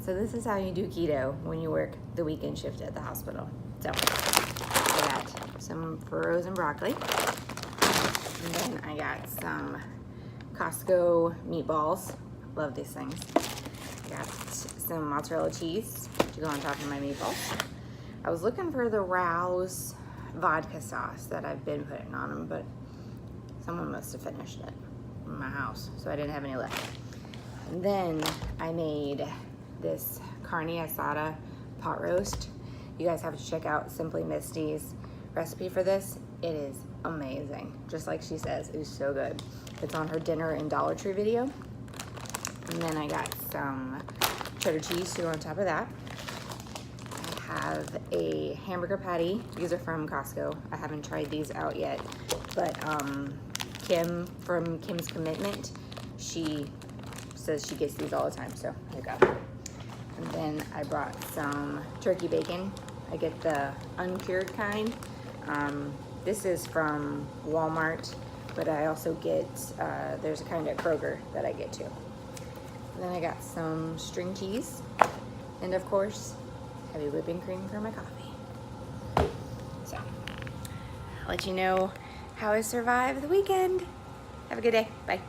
So this is how you do keto when you work the weekend shift at the hospital. So I got some frozen broccoli, and then I got some Costco meatballs. Love these things. I got some mozzarella cheese to go on top of my meatballs. I was looking for the Rouse vodka sauce that I've been putting on them, but someone must have finished it in my house, so I didn't have any left. And then I made this carne asada pot roast. You guys have to check out Simply Misty's recipe for this. It is amazing. Just like she says, it is so good. It's on her dinner and Dollar Tree video. And then I got some cheddar cheese to go on top of that. I have a hamburger patty. These are from Costco. I haven't tried these out yet, but Kim from Kim's Commitment, she says she gets these all the time, so there you go. And then I brought some turkey bacon. I get the uncured kind. This is from Walmart, but I also get, there's a kind at Kroger that I get too. And then I got some string cheese. And of course, heavy whipping cream for my coffee. So, I'll let you know how I survive the weekend. Have a good day. Bye.